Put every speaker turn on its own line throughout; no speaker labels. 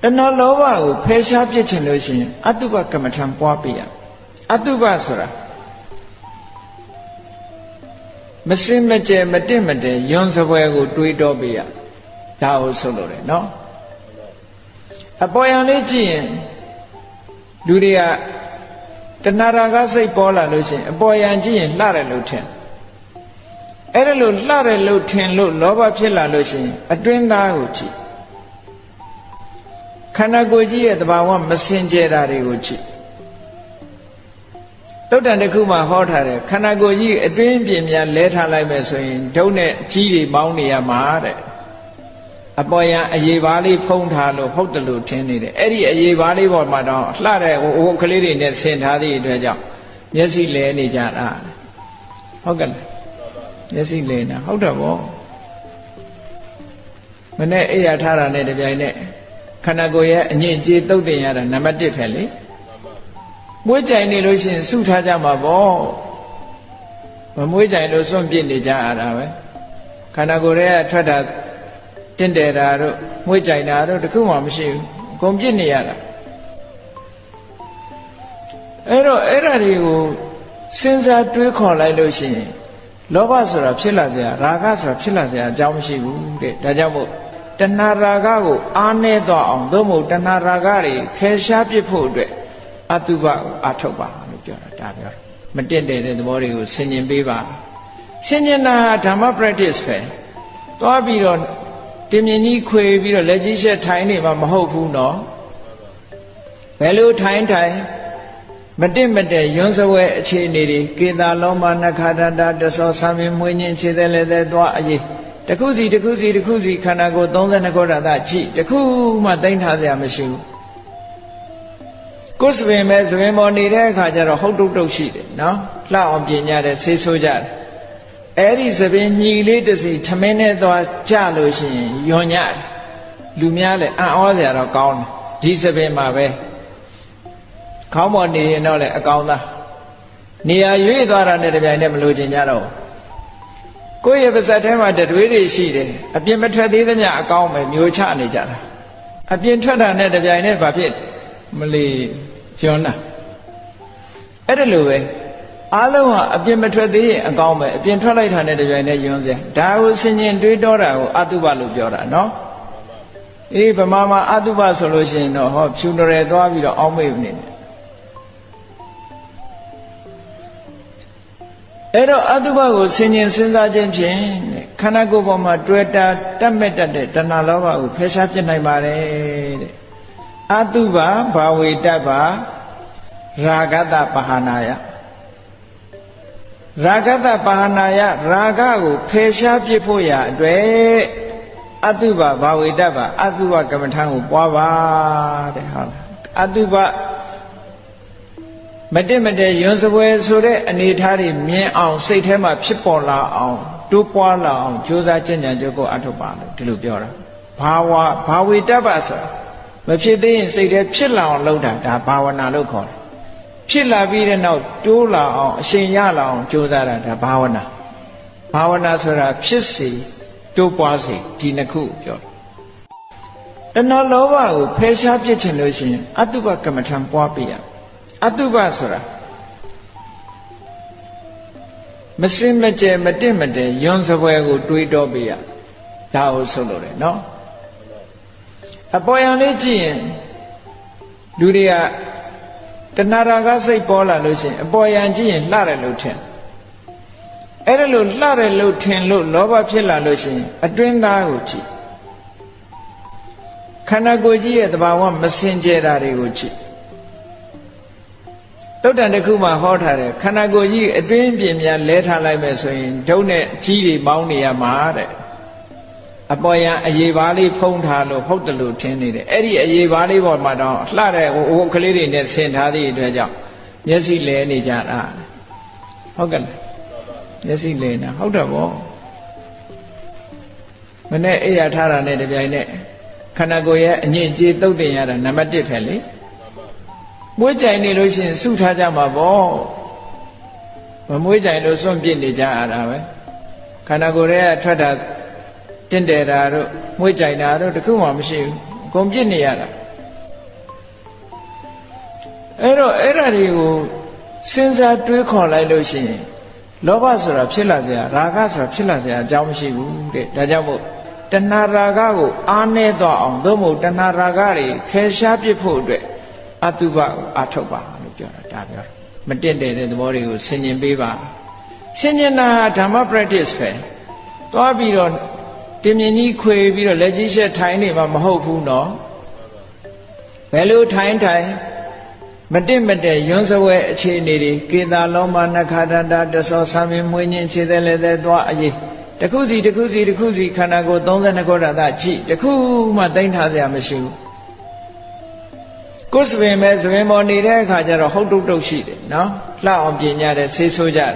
တဏှာလောဘကိုဖယ်ရှားပြစ်ချင်လို့ရှိရင်အတုပကမ္မထံပွားပေးရအတုပဆိုတာမစင်မကြဲမတင့်မတဲယွန်းစပွဲကိုတွေးတောပေးရဒါကိုဆိုလို့တယ်နော်အပေါ်ယံလေးကြည့်ရင်လူတွေကတဏှာရာဂစိတ်ပေါ်လာလို့ရှိရင်အပေါ်ယံကြည့်ရင်လှတယ်လို့ထင်အဲ့ဒါလို့လှတယ်လို့ထင်လို့လောဘဖြစ်လာလို့ရှိရင်အတွင်းသားကိုကြည့်ခန္ဓာကိုယ်ကြီးရဲ့သဘာဝမစင်ကြဲတာတွေကိုကြည့်သုတ်တန်တစ်ခုမှဟောထားတယ်ခန္ဓာကိုယ်ကြီးအတွင်းပြင်များလဲထားလိုက်မယ်ဆိုရင်ဒုံနဲ့ကြီးတွေပေါင်းနေရမှာတဲ့အပေါ်ယံအရေးပါးလေးဖုံးထားလို့ဟုတ်တယ်လို့ထင်နေတယ်အဲ့ဒီအရေးပါးလေးပေါ်မှာတော့လှတဲ့ဟိုကလေးတွေနဲ့ဆင်ထားသည့်အတွက်ကြောင့်မျက်စိလဲနေကြတာဟုတ်ကဲ့မျက်စိလဲနေဟုတ်တယ်ဗောမနဲ့အိယာထားတာနဲ့တပြိုင်နက်ခန္ဓာကိုယ်ရဲ့အညစ်အကြေးသုတ်တင်ရတာနံပါတ်1ပဲလေမွေးကြိုင်နေလို့ရှိရင်စုထားကြမှာပေါ့မမွေးကြိုင်လို့စွန့်ပစ်နေကြရတာပဲခန္ဓာကိုယ်ရဲ့ထွက်တာတင့်တယ်တာတို့မွေးကြိုင်တာတို့တခုမှမရှိဘူးအကုန်ပြစ်နေရတာအဲ့တော့အဲ့ဓာတွေကိုစဉ်းစားတွေးခေါ်လိုက်လို့ရှိရင်လောဘဆိုတာဖြစ်လာစရာရာဂဆိုတာဖြစ်လာစရာအကြောင်းမရှိဘူးတဲ့ဒါကြောင့်မို့တဏှာရာဂကိုအားနည်းသွားအောင်သို့မဟုတ်တဏှာရာဂတွေဖယ်ရှားပစ်ဖို့အတွက်အတုပကိုအထုတ်ပါလို့ပြောတာဒါပြောမတင့်တယ်တဲ့သဘောတွေကိုဆင်ញင်ပေးပါဆင်ញင်တာဓမ္မ practice ပဲသွားပြီးတော့တင်မြင်ကြီးခွေပြီးတော့လက်ကြီးရှက်ထိုင်နေမှာမဟုတ်ဘူးနော်ဘယ်လိုထိုင်မတင့်မတဲ့ယွန်းစဝဲအခြေအနေတွေကေတာလောမနခဒတာတဆောဆံမင်းမွေးညင်းခြေသက်လည်းသက်သွားအရေးတခုစီခန္ဓာကိုယ်32ခုဓာတ်ကြည့်တခုမှသိမ့်ထားစရာမရှိဘူးကိုယ်စပင်ပဲစပင်ပေါ်နေတဲ့အခါကျတော့ဟုတ်တုတ်ရှိတယ်နော်လှအောင်ပြင်ကြတယ်ဆေးဆိုးကြတယ်အဲ့ဒီစပင်ညီလေးတစ်စီထမင်းနဲ့သွားကြလို့ရှိရင်ယွန်ညတယ်လူများလည်းအံ့ဩစရာတော့ကောင်းတယ်ဒီစပင်မှာပဲခေါင်းပေါ်နေရင်တော့လည်းအကောင်းသားနေရာရွေ့သွားတာနဲ့တပြိုင်တည်းမလို့ချင်ကြတော့ကိုယ့်ရဲ့ပါးစပ်ထဲမှာတတွေးတွေရှိတယ်အပြင်မထွက်သေးသမျှအကောင်းပဲမျိုးချနေကြတာအပြင်ထွက်တာနဲ့တပြိုင်တည်းဘာဖြစ်မလီကျွန်းတာအဲ့ဒါလိုပဲအားလုံးဟာအပြင်မထွက်သေးရင်အကောင်းပဲအပြင်ထွက်လိုက်တာနဲ့တပြိုင်တည်းယွန်းစရာဒါကိုဆင်ញင်တွေးတောတာကိုအတုပလို့ပြောတာနော်အေးဗမာမှာအတုပဆိုလို့ရှိရင်တော့ဟောဖြူနရယ်သွားပြီးတော့အောင်းမေ့နေတယ်အဲ့တော့အတုပကိုဆင်ញင်စဉ်းစားခြင်းဖြင့်ခန္ဓာကိုယ်ပေါ်မှာတွေ့တာတတ်မဲ့တတ်တဲ့တဏှာလောဘကိုဖယ်ရှားပြစ်နိုင်ပါတယ်တဲ့အတုပဘာဝေတ္တပါရာဂတပဟာနာယရာဂတပဟာနာယရာဂကိုဖယ်ရှားပြစ်ဖို့ရာအတွက်အတုပဘာဝေတ္တပါအတုပကမ္မထံကိုပွားပါတဲ့ဟုတ်လားအတုပမတင့်မတဲယွန်းစပွဲဆိုတဲ့အနေထားတွေမြင်အောင်စိတ်ထဲမှာဖြစ်ပေါ်လာအောင်တိုးပွားလာအောင်ကြိုးစားကျင့်ကြံကြိုးကိုအထုတ်ပါလို့ဒီလိုပြောတာဘာဝေတ္တပါဆိုမဖြစ်သေးရင်စိတ်ထဲဖြစ်လာအောင်လုပ်တာဒါဘာဝနာလို့ခေါ်တယ်ဖြစ်လာပြီးတဲ့နောက်တိုးလာအောင်အရှင်ရလာအောင်ကြိုးစားတာဒါဘာဝနာဆိုတာဖြစ်စီတိုးပွားစီဒီနှစ်ခုပြောတဏှာလောဘကိုဖယ်ရှားပြစ်ချင်လို့ရှိရင်အတုပကမ္မထံပွားပေးရအတုပဆိုတာမစင်မကြဲမတင့်မတဲယွန်းစပွဲကိုတွေးတောပေးရဒါကိုဆိုလို့တယ်နော်အပေါ်ယံလေးကြည့်ရင်လူတွေကတဏှာရာဂစိတ်ပေါ်လာလို့ရှိရင်အပေါ်ယံကြည့်ရင်လှတယ်လို့ထင်အဲ့ဒါလို့လှတယ်လို့ထင်လို့လောဘဖြစ်လာလို့ရှိရင်အတွင်းသားကိုကြည့်ခန္ဓာကိုယ်ကြီးရဲ့သဘာဝမစင်ကြဲတာတွေကိုကြည့်သုတ်တန်တစ်ခုမှဟောထားတယ်ခန္ဓာကိုယ်ကြီးအတွင်းပြင်များလဲထားလိုက်မယ်ဆိုရင်ဒုံနဲ့ကြီးတွေပေါင်းနေရမှာတဲ့အပေါ်ယံအရေးပါးလေးဖုံးထားလို့ဟုတ်တယ်လို့ထင်နေတယ်အဲ့ဒီအရေးပါးလေးပေါ်မှာတော့လှတဲ့ဟိုကလေးတွေနဲ့ဆင်ထားသည့်အတွက်ကြောင့်မျက်စိလဲနေကြတာဟုတ်ကဲ့မျက်စိလဲနေဟုတ်တယ်ဗောမနဲ့အိယာထားတာနဲ့တပြိုင်နက်ခန္ဓာကိုယ်ရဲ့အညစ်အကြေးသုတ်တင်ရတာနံပါတ်1ပဲလေမွေးကြိုင်နေလို့ရှိရင်စုထားကြမှာပေါ့မမွေးကြိုင်လို့စွန့်ပစ်နေကြရတာပဲခန္ဓာကိုယ်ရဲ့ထွက်တာတင့်တယ်တာတို့မွေးကြိုင်တာတို့တခုမှမရှိဘူးအကုန်ပြစ်နေရတာ အဲ့ဒါတွေကိုစဉ်းစားတွေးခေါ်လိုက်လို့ရှိရင်လောဘဆိုတာဖြစ်လာစရာရာဂဆိုတာဖြစ်လာစရာအကြောင်းမရှိဘူးတဲ့ဒါကြောင့်မို့တဏှာရာဂကိုအားနည်းသွားအောင်သို့မဟုတ်တဏှာရာဂတွေဖယ်ရှားပစ်ဖို့အတွက်အတုပကိုအားထုတ်ပါလို့ပြောတာဒါပြောမတင့်တယ်တဲ့သဘောတွေကိုဆင်ញင်ပေးပါဆင်ញင်တာဓမ္မ practice ပဲသွားပြီးတော့တင်မြင်ကြီးခွေပြီးတော့လက်ကြီးရှက်ထိုင်နေမှာမဟုတ်ဘူးနော်ဘယ်လိုထိုင်မတင့်မတဲ့ယွန်းစဝဲအခြေအနေတွေကေတာလောမနခဒန္တာတဆောဆံမင်းမွေးညင်းခြေသက်လည်းသက်သွားအရေးတစ်ခုစီခန္ဓာကိုယ်32ခုဓာတ်ကြည့်တစ်ခုမှသိမ့်ထားစရာမရှိဘူးကိုယ်စပင်ပဲစပင်ပေါ်နေတဲ့အခါကျတော့ဟုတ်တုတ်ရှိတယ်နော်လှအောင်ပြင်ကြတယ်ဆေးဆိုးကြတယ်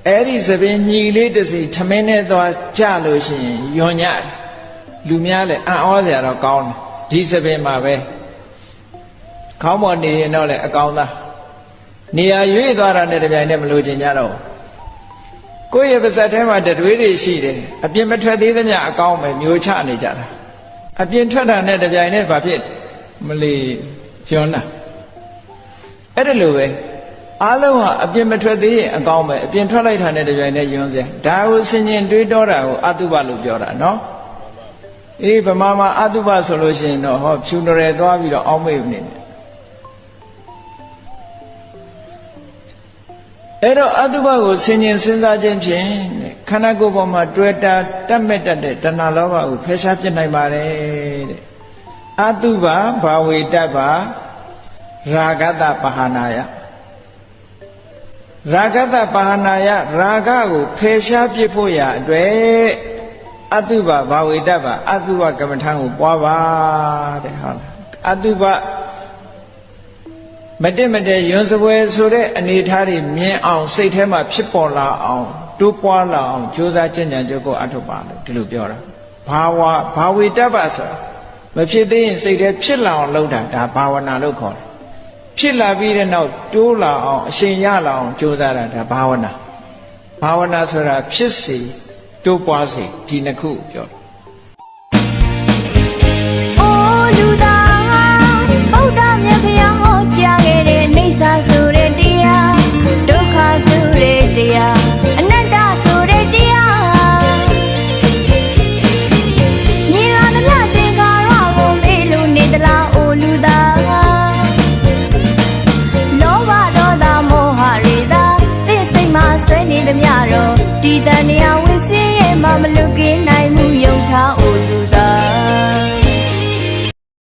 အဲ့ဒီစပင်ညီလေးတစ်စီထမင်းနဲ့သွားကြလို့ရှိရင်ယွန်ညတယ်လူများလည်းအံ့ဩစရာတော့ကောင်းတယ်ဒီစပင်မှာပဲခေါင်းပေါ်နေရင်တော့လည်းအကောင်းသားနေရာရွေ့သွားတာနဲ့တပြိုင်တည်းမလို့ချင်ကြတော့ကိုယ့်ရဲ့ပါးစပ်ထဲမှာတတွေးတွေရှိတယ်အပြင်မထွက်သေးသမျှအကောင်းပဲမျိုးချနေကြတာအပြင်ထွက်တာနဲ့တပြိုင်တည်းဘာဖြစ်မလီကျွန်းတာအဲ့ဒါလိုပဲအားလုံးဟာအပြင်မထွက်သေးရင်အကောင်းပဲအပြင်ထွက်လိုက်တာနဲ့တပြိုင်တည်းယွန်းစရာဒါကိုဆင်ញင်တွေးတောတာကိုအတုပလို့ပြောတာနော်အေးဗမာမှာအတုပဆိုလို့ရှိရင်တော့ဟောဖြူနရယ်သွားပြီးတော့အောင်းမေ့နေတယ်အဲ့တော့အတုပကိုဆင်ញင်စဉ်းစားခြင်းဖြင့်ခန္ဓာကိုယ်ပေါ်မှာတွေ့တာတတ်မဲ့တတ်တဲ့တဏှာလောဘကိုဖယ်ရှားပြစ်နိုင်ပါတယ်တဲ့အတုပဘာဝေတ္တပါရာဂတပဟာနာယရာဂတပဟာနာယရာဂကိုဖယ်ရှားပြစ်ဖို့ရအတွက်အတုပဘာဝေတ္တပါအတုပကမ္မထံကိုပွားပါတဲ့ဟုတ်လားအတုပမတင့်မတဲ့ယွန်းစပွဲဆိုတဲ့အနေထားတွေမြင်အောင်စိတ်ထဲမှာဖြစ်ပေါ်လာအောင်တိုးပွားလာအောင်ကြိုးစားကြံ့ကြံ့ကြိုးကိုအထုတ်ပါလို့ဒီလိုပြောတာဘာဝေတ္တပါဆိုတာမဖြစ်သေးရင်စိတ်ထဲဖြစ်လာအောင်လုပ်တာဒါဘာဝနာလို့ခေါ်တယ်ဖြစ်လာပြီးတဲ့နောက်တိုးလာအောင်အရှင်ရလာအောင်ကြိုးစားတာဒါဘာဝနာဆိုတာဖြစ်စေတိုးပွားစေဒီနှစ်ခုပြောတယ်
အိုးလူသားဗုဒ္ဓမြတ်ဖျားဟောကြားခဲ့တဲ့နေစာဆိုတဲ့တရားဒုက္ခဆိုတဲ့တရားအနတ္တဆိုတဲ့တရားမြင်လာသမျှသင်္ခါရကိုမေ့လို့နေသလားအိုးလူသားလောဘဒေါသမောဟတွေသာသိစိတ်မှာဆွဲနေသမျှတော့ဒီတန်တရားဝင်စင်းရဲ့မမလွတ်ကင်း